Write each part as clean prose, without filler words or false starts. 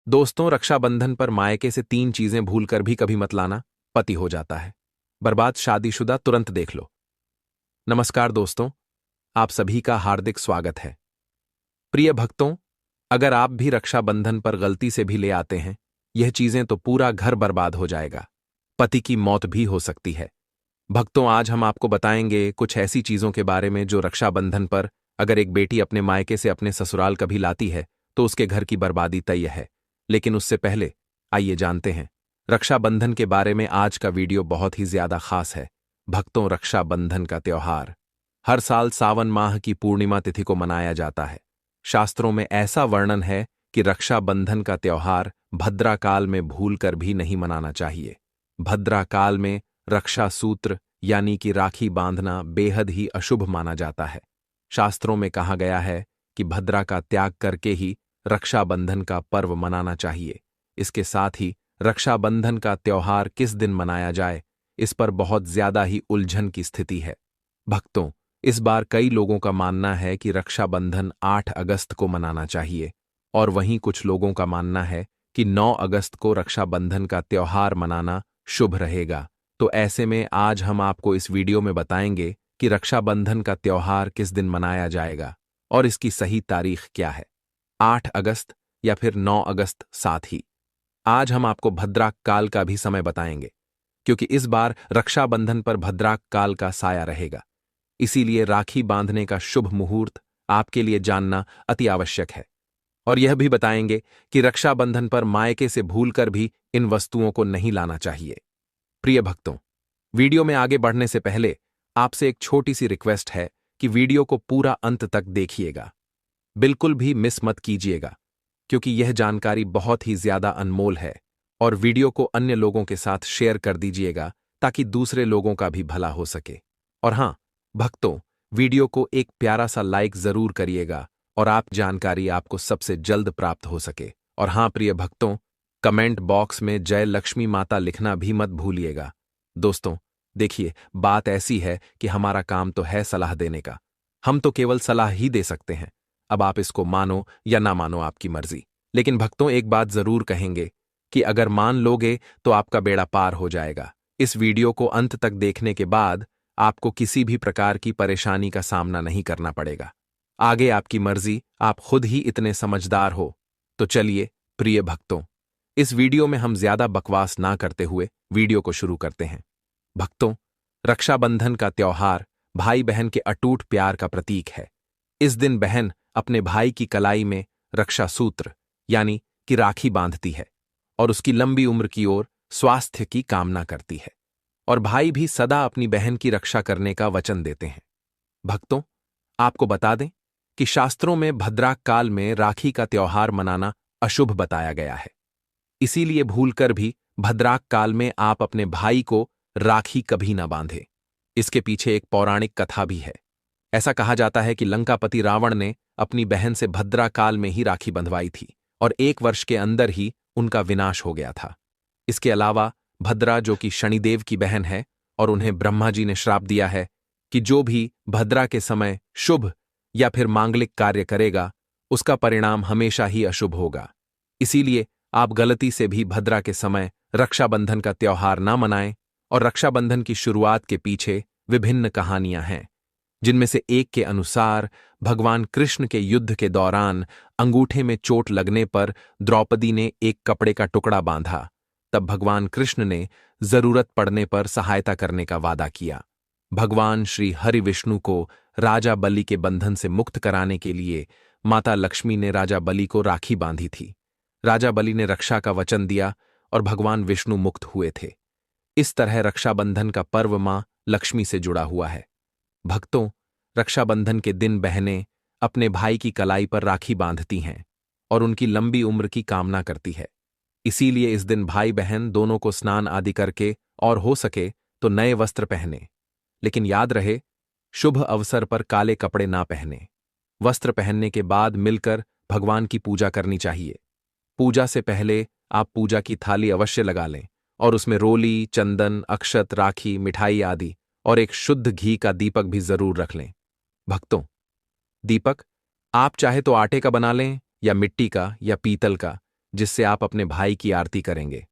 दोस्तों, रक्षाबंधन पर मायके से 3 चीजें भूलकर भी कभी मत लाना। पति हो जाता है बर्बाद, शादीशुदा तुरंत देख लो। नमस्कार दोस्तों, आप सभी का हार्दिक स्वागत है। प्रिय भक्तों, अगर आप भी रक्षाबंधन पर गलती से भी ले आते हैं यह चीजें, तो पूरा घर बर्बाद हो जाएगा, पति की मौत भी हो सकती है। भक्तों, आज हम आपको बताएंगे कुछ ऐसी चीजों के बारे में जो रक्षाबंधन पर अगर एक बेटी अपने मायके से अपने ससुराल कभी लाती है तो उसके घर की बर्बादी तय है। लेकिन उससे पहले आइए जानते हैं रक्षाबंधन के बारे में। आज का वीडियो बहुत ही ज्यादा खास है। भक्तों, रक्षाबंधन का त्योहार हर साल सावन माह की पूर्णिमा तिथि को मनाया जाता है। शास्त्रों में ऐसा वर्णन है कि रक्षाबंधन का त्योहार भद्रा काल में भूलकर भी नहीं मनाना चाहिए। भद्रा काल में रक्षा सूत्र यानी कि राखी बांधना बेहद ही अशुभ माना जाता है। शास्त्रों में कहा गया है कि भद्रा का त्याग करके ही रक्षाबंधन का पर्व मनाना चाहिए। इसके साथ ही रक्षाबंधन का त्योहार किस दिन मनाया जाए, इस पर बहुत ज्यादा ही उलझन की स्थिति है। भक्तों, इस बार कई लोगों का मानना है कि रक्षाबंधन 8 अगस्त को मनाना चाहिए और वहीं कुछ लोगों का मानना है कि 9 अगस्त को रक्षाबंधन का त्योहार मनाना शुभ रहेगा। तो ऐसे में आज हम आपको इस वीडियो में बताएंगे कि रक्षाबंधन का त्योहार किस दिन मनाया जाएगा और इसकी सही तारीख क्या है, 8 अगस्त या फिर 9 अगस्त। साथ ही आज हम आपको भद्राक काल का भी समय बताएंगे, क्योंकि इस बार रक्षाबंधन पर भद्राक काल का साया रहेगा। इसीलिए राखी बांधने का शुभ मुहूर्त आपके लिए जानना अति आवश्यक है। और यह भी बताएंगे कि रक्षाबंधन पर मायके से भूलकर भी इन वस्तुओं को नहीं लाना चाहिए। प्रिय भक्तों, वीडियो में आगे बढ़ने से पहले आपसे एक छोटी सी रिक्वेस्ट है कि वीडियो को पूरा अंत तक देखिएगा, बिल्कुल भी मिस मत कीजिएगा, क्योंकि यह जानकारी बहुत ही ज्यादा अनमोल है। और वीडियो को अन्य लोगों के साथ शेयर कर दीजिएगा ताकि दूसरे लोगों का भी भला हो सके। और हां भक्तों, वीडियो को एक प्यारा सा लाइक जरूर करिएगा और आप जानकारी आपको सबसे जल्द प्राप्त हो सके। और हां प्रिय भक्तों, कमेंट बॉक्स में जय लक्ष्मी माता लिखना भी मत भूलिएगा। दोस्तों देखिए, बात ऐसी है कि हमारा काम तो है सलाह देने का, हम तो केवल सलाह ही दे सकते हैं। अब आप इसको मानो या ना मानो, आपकी मर्जी। लेकिन भक्तों, एक बात जरूर कहेंगे कि अगर मान लोगे तो आपका बेड़ा पार हो जाएगा। इस वीडियो को अंत तक देखने के बाद आपको किसी भी प्रकार की परेशानी का सामना नहीं करना पड़ेगा। आगे आपकी मर्जी, आप खुद ही इतने समझदार हो। तो चलिए प्रिय भक्तों, इस वीडियो में हम ज्यादा बकवास ना करते हुए वीडियो को शुरू करते हैं। भक्तों, रक्षाबंधन का त्योहार भाई बहन के अटूट प्यार का प्रतीक है। इस दिन बहन अपने भाई की कलाई में रक्षा सूत्र यानी कि राखी बांधती है और उसकी लंबी उम्र की ओर स्वास्थ्य की कामना करती है। और भाई भी सदा अपनी बहन की रक्षा करने का वचन देते हैं। भक्तों, आपको बता दें कि शास्त्रों में भद्राक काल में राखी का त्योहार मनाना अशुभ बताया गया है। इसीलिए भूलकर भी भद्राक काल में आप अपने भाई को राखी कभी ना बांधे। इसके पीछे एक पौराणिक कथा भी है। ऐसा कहा जाता है कि लंकापति रावण ने अपनी बहन से भद्रा काल में ही राखी बंधवाई थी और 1 वर्ष के अंदर ही उनका विनाश हो गया था। इसके अलावा भद्रा, जो कि शनिदेव की बहन है, और उन्हें ब्रह्मा जी ने श्राप दिया है कि जो भी भद्रा के समय शुभ या फिर मांगलिक कार्य करेगा उसका परिणाम हमेशा ही अशुभ होगा। इसीलिए आप गलती से भी भद्रा के समय रक्षाबंधन का त्योहार ना मनाएं। और रक्षाबंधन की शुरुआत के पीछे विभिन्न कहानियां हैं, जिनमें से एक के अनुसार भगवान कृष्ण के युद्ध के दौरान अंगूठे में चोट लगने पर द्रौपदी ने एक कपड़े का टुकड़ा बांधा। तब भगवान कृष्ण ने जरूरत पड़ने पर सहायता करने का वादा किया। भगवान श्री हरि विष्णु को राजा बलि के बंधन से मुक्त कराने के लिए माता लक्ष्मी ने राजा बलि को राखी बांधी थी। राजा बलि ने रक्षा का वचन दिया और भगवान विष्णु मुक्त हुए थे। इस तरह रक्षाबंधन का पर्व मां लक्ष्मी से जुड़ा हुआ है। भक्तों, रक्षाबंधन के दिन बहनें अपने भाई की कलाई पर राखी बांधती हैं और उनकी लंबी उम्र की कामना करती है। इसीलिए इस दिन भाई बहन दोनों को स्नान आदि करके और हो सके तो नए वस्त्र पहने। लेकिन याद रहे, शुभ अवसर पर काले कपड़े ना पहने। वस्त्र पहनने के बाद मिलकर भगवान की पूजा करनी चाहिए। पूजा से पहले आप पूजा की थाली अवश्य लगा लें और उसमें रोली, चंदन, अक्षत, राखी, मिठाई आदि और एक शुद्ध घी का दीपक भी जरूर रख लें। भक्तों, दीपक आप चाहे तो आटे का बना लें या मिट्टी का या पीतल का, जिससे आप अपने भाई की आरती करेंगे।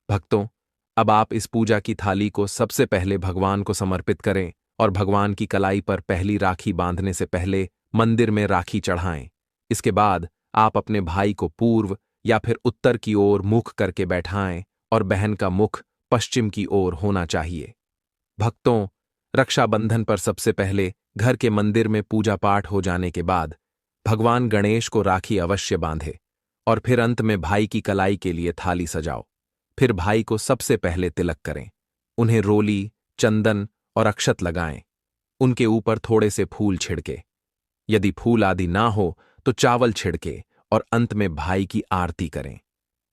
भक्तों, अब आप इस पूजा की थाली को सबसे पहले भगवान को समर्पित करें और भगवान की कलाई पर पहली राखी बांधने से पहले मंदिर में राखी चढ़ाएं। इसके बाद आप अपने भाई को पूर्व या फिर उत्तर की ओर मुख करके बैठाएं और बहन का मुख पश्चिम की ओर होना चाहिए। भक्तों, रक्षाबंधन पर सबसे पहले घर के मंदिर में पूजा पाठ हो जाने के बाद भगवान गणेश को राखी अवश्य बांधे और फिर अंत में भाई की कलाई के लिए थाली सजाओ। फिर भाई को सबसे पहले तिलक करें, उन्हें रोली, चंदन और अक्षत लगाएं। उनके ऊपर थोड़े से फूल छिड़के, यदि फूल आदि ना हो तो चावल छिड़के और अंत में भाई की आरती करें।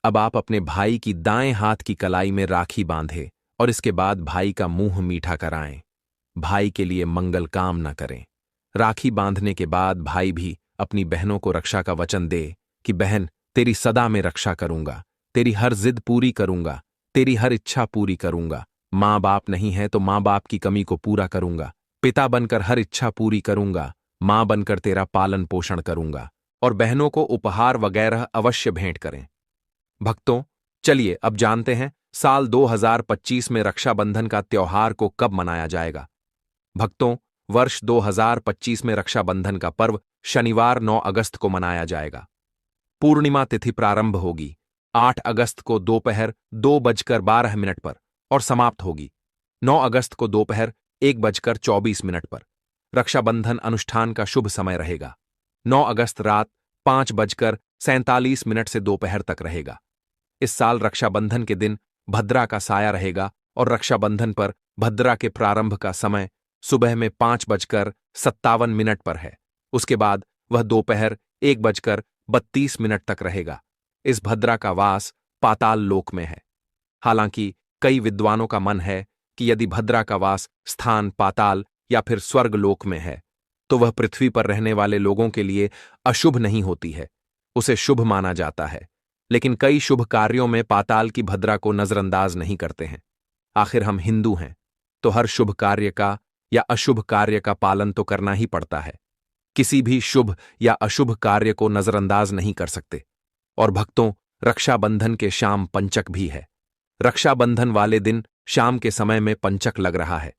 अब आप अपने भाई की दाएं हाथ की कलाई में राखी बांधे और इसके बाद भाई का मुंह मीठा कराएं। भाई के लिए मंगल कामना करें। राखी बांधने के बाद भाई भी अपनी बहनों को रक्षा का वचन दे कि बहन, तेरी सदा में रक्षा करूंगा, तेरी हर जिद पूरी करूंगा, तेरी हर इच्छा पूरी करूंगा। माँ बाप नहीं है तो माँ बाप की कमी को पूरा करूंगा, पिता बनकर हर इच्छा पूरी करूंगा, माँ बनकर तेरा पालन पोषण करूंगा। और बहनों को उपहार वगैरह अवश्य भेंट करें। भक्तों, चलिए अब जानते हैं साल 2025 में रक्षाबंधन का त्योहार को कब मनाया जाएगा। भक्तों, वर्ष 2025 में रक्षाबंधन का पर्व शनिवार 9 अगस्त को मनाया जाएगा। पूर्णिमा तिथि प्रारंभ होगी 8 अगस्त को दोपहर 2:12 पर और समाप्त होगी 9 अगस्त को दोपहर 1:24 पर। रक्षाबंधन अनुष्ठान का शुभ समय रहेगा 9 अगस्त रात 5:47 से दोपहर तक रहेगा। इस साल रक्षाबंधन के दिन भद्रा का साया रहेगा और रक्षाबंधन पर भद्रा के प्रारंभ का समय सुबह में 5:57 पर है। उसके बाद वह दोपहर 1:32 तक रहेगा। इस भद्रा का वास पाताल लोक में है। हालांकि कई विद्वानों का मन है कि यदि भद्रा का वास स्थान पाताल या फिर स्वर्ग लोक में है तो वह पृथ्वी पर रहने वाले लोगों के लिए अशुभ नहीं होती है, उसे शुभ माना जाता है। लेकिन कई शुभ कार्यों में पाताल की भद्रा को नजरअंदाज नहीं करते हैं। आखिर हम हिंदू हैं तो हर शुभ कार्य का या अशुभ कार्य का पालन तो करना ही पड़ता है। किसी भी शुभ या अशुभ कार्य को नजरअंदाज नहीं कर सकते। और भक्तों, रक्षाबंधन के शाम पंचक भी है। रक्षाबंधन वाले दिन शाम के समय में पंचक लग रहा है।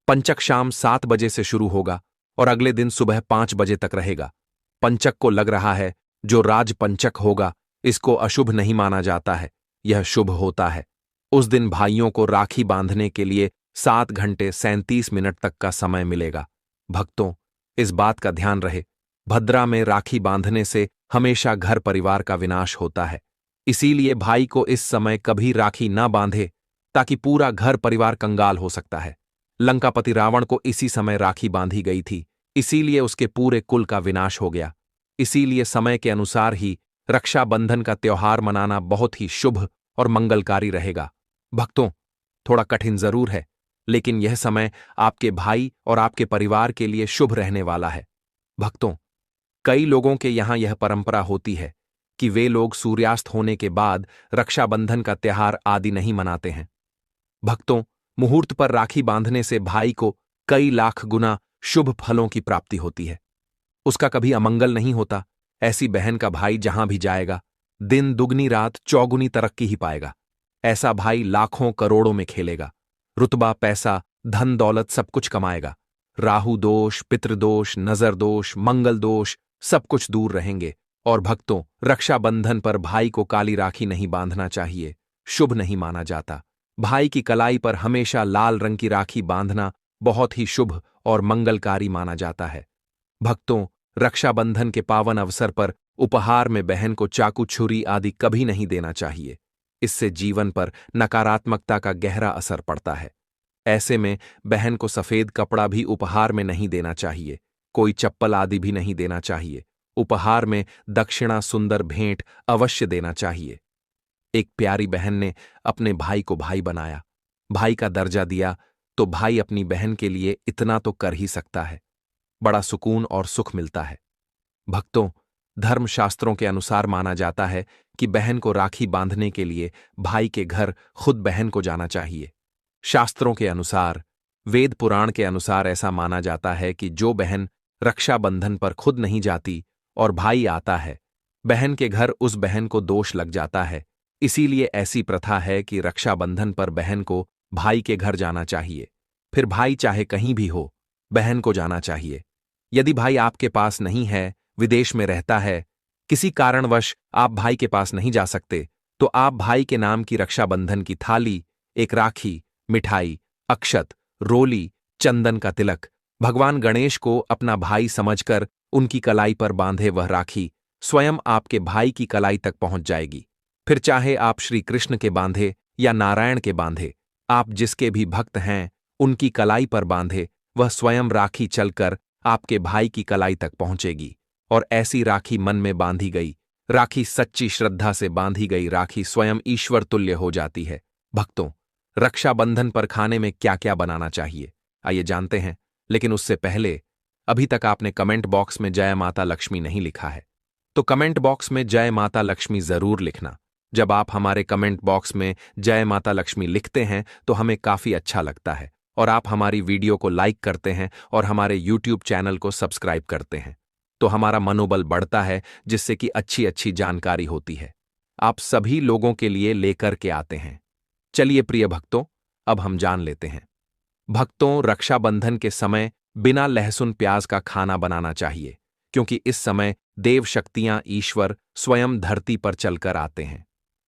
पंचक शाम 7 बजे से शुरू होगा और अगले दिन सुबह 5 बजे तक रहेगा। पंचक को लग रहा है जो राज पंचक होगा, इसको अशुभ नहीं माना जाता है, यह शुभ होता है। उस दिन भाइयों को राखी बांधने के लिए 7 घंटे 37 मिनट तक का समय मिलेगा। भक्तों, इस बात का ध्यान रहे, भद्रा में राखी बांधने से हमेशा घर परिवार का विनाश होता है। इसीलिए भाई को इस समय कभी राखी ना बांधे, ताकि पूरा घर परिवार कंगाल हो सकता है। लंकापति रावण को इसी समय राखी बांधी गई थी, इसीलिए उसके पूरे कुल का विनाश हो गया। इसीलिए समय के अनुसार ही रक्षाबंधन का त्योहार मनाना बहुत ही शुभ और मंगलकारी रहेगा। भक्तों, थोड़ा कठिन जरूर है, लेकिन यह समय आपके भाई और आपके परिवार के लिए शुभ रहने वाला है। भक्तों, कई लोगों के यहां यह परंपरा होती है कि वे लोग सूर्यास्त होने के बाद रक्षाबंधन का त्योहार आदि नहीं मनाते हैं। भक्तों, मुहूर्त पर राखी बांधने से भाई को कई लाख गुना शुभ फलों की प्राप्ति होती है। उसका कभी अमंगल नहीं होता। ऐसी बहन का भाई जहां भी जाएगा, दिन दुगनी रात चौगुनी तरक्की ही पाएगा। ऐसा भाई लाखों करोड़ों में खेलेगा, रुतबा, पैसा, धन दौलत सब कुछ कमाएगा। राहु दोष, पितृदोष, नजर दोष, मंगल दोष सब कुछ दूर रहेंगे। और भक्तों, रक्षाबंधन पर भाई को काली राखी नहीं बांधना चाहिए, शुभ नहीं माना जाता। भाई की कलाई पर हमेशा लाल रंग की राखी बांधना बहुत ही शुभ और मंगलकारी माना जाता है। भक्तों, रक्षाबंधन के पावन अवसर पर उपहार में बहन को चाकू, छुरी आदि कभी नहीं देना चाहिए। इससे जीवन पर नकारात्मकता का गहरा असर पड़ता है। ऐसे में बहन को सफेद कपड़ा भी उपहार में नहीं देना चाहिए, कोई चप्पल आदि भी नहीं देना चाहिए। उपहार में दक्षिणा, सुंदर भेंट अवश्य देना चाहिए। एक प्यारी बहन ने अपने भाई को भाई बनाया, भाई का दर्जा दिया, तो भाई अपनी बहन के लिए इतना तो कर ही सकता है। बड़ा सुकून और सुख मिलता है। भक्तों, धर्मशास्त्रों के अनुसार माना जाता है कि बहन को राखी बांधने के लिए भाई के घर खुद बहन को जाना चाहिए। शास्त्रों के अनुसार, वेद पुराण के अनुसार ऐसा माना जाता है कि जो बहन रक्षाबंधन पर खुद नहीं जाती और भाई आता है, बहन के घर उस बहन को दोष लग जाता है। इसीलिए ऐसी प्रथा है कि रक्षाबंधन पर बहन को भाई के घर जाना चाहिए। फिर भाई चाहे कहीं भी हो, बहन को जाना चाहिए। यदि भाई आपके पास नहीं है, विदेश में रहता है, किसी कारणवश आप भाई के पास नहीं जा सकते, तो आप भाई के नाम की रक्षाबंधन की थाली, एक राखी, मिठाई, अक्षत, रोली, चंदन का तिलक, भगवान गणेश को अपना भाई समझकर उनकी कलाई पर बांधे वह राखी स्वयं आपके भाई की कलाई तक पहुंच जाएगी। फिर चाहे आप श्री कृष्ण के बांधे या नारायण के बांधे, आप जिसके भी भक्त हैं उनकी कलाई पर बांधे, वह स्वयं राखी चलकर आपके भाई की कलाई तक पहुंचेगी। और ऐसी राखी मन में बांधी गई राखी, सच्ची श्रद्धा से बांधी गई राखी स्वयं ईश्वर तुल्य हो जाती है। भक्तों, रक्षाबंधन पर खाने में क्या क्या बनाना चाहिए, आइए जानते हैं। लेकिन उससे पहले, अभी तक आपने कमेंट बॉक्स में जय माता लक्ष्मी नहीं लिखा है, तो कमेंट बॉक्स में जय माता लक्ष्मी जरूर लिखना। जब आप हमारे कमेंट बॉक्स में जय माता लक्ष्मी लिखते हैं तो हमें काफी अच्छा लगता है, और आप हमारी वीडियो को लाइक करते हैं और हमारे यूट्यूब चैनल को सब्सक्राइब करते हैं, तो हमारा मनोबल बढ़ता है, जिससे कि अच्छी अच्छी जानकारी होती है, आप सभी लोगों के लिए लेकर के आते हैं। चलिए प्रिय भक्तों, अब हम जान लेते हैं। भक्तों, रक्षाबंधन के समय बिना लहसुन प्याज का खाना बनाना चाहिए, क्योंकि इस समय देव शक्तियां ईश्वर स्वयं धरती पर चलकर आते हैं।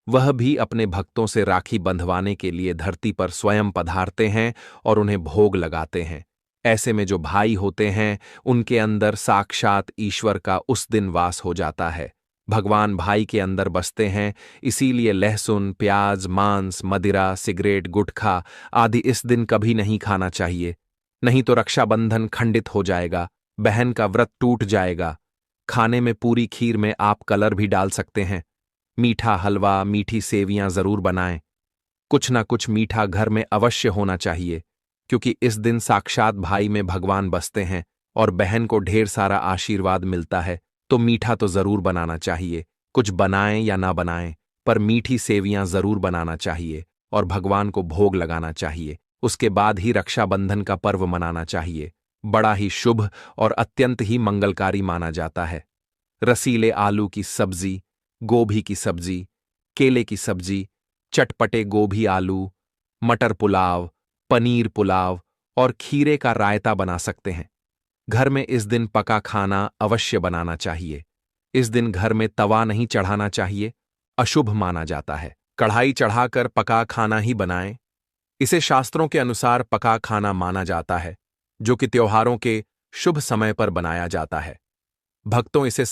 वह भी अपने भक्तों से राखी बंधवाने के लिए धरती पर स्वयं पधारते हैं और उन्हें भोग लगाते हैं। ऐसे में जो भाई होते हैं उनके अंदर साक्षात ईश्वर का उस दिन वास हो जाता है। भगवान भाई के अंदर बसते हैं, इसीलिए लहसुन, प्याज, मांस, मदिरा, सिगरेट, गुटखा आदि इस दिन कभी नहीं खाना चाहिए। नहीं तो रक्षाबंधन खंडित हो जाएगा, बहन का व्रत टूट जाएगा। खाने में पूरी खीर में आप कलर भी डाल सकते हैं। मीठा हलवा, मीठी सेवियां जरूर बनाएं। कुछ ना कुछ मीठा घर में अवश्य होना चाहिए, क्योंकि इस दिन साक्षात भाई में भगवान बसते हैं और बहन को ढेर सारा आशीर्वाद मिलता है। तो मीठा तो जरूर बनाना चाहिए, कुछ बनाएं या ना बनाएं, पर मीठी सेवियां जरूर बनाना चाहिए और भगवान को भोग लगाना चाहिए। उसके बाद ही रक्षाबंधन का पर्व मनाना चाहिए। बड़ा ही शुभ और अत्यंत ही मंगलकारी माना जाता है। रसीले आलू की सब्जी, गोभी की सब्जी, केले की सब्जी, चटपटे गोभी आलू, मटर पुलाव, पनीर पुलाव और खीरे का रायता बना सकते हैं। घर में इस दिन पका खाना अवश्य बनाना चाहिए। इस दिन घर में तवा नहीं चढ़ाना चाहिए, अशुभ माना जाता है। कढ़ाई चढ़ाकर पका खाना ही बनाएं। इसे शास्त्रों के अनुसार पका खाना माना जाता है, जो कि त्योहारों के शुभ समय पर बनाया जाता है। भक्तों, इसे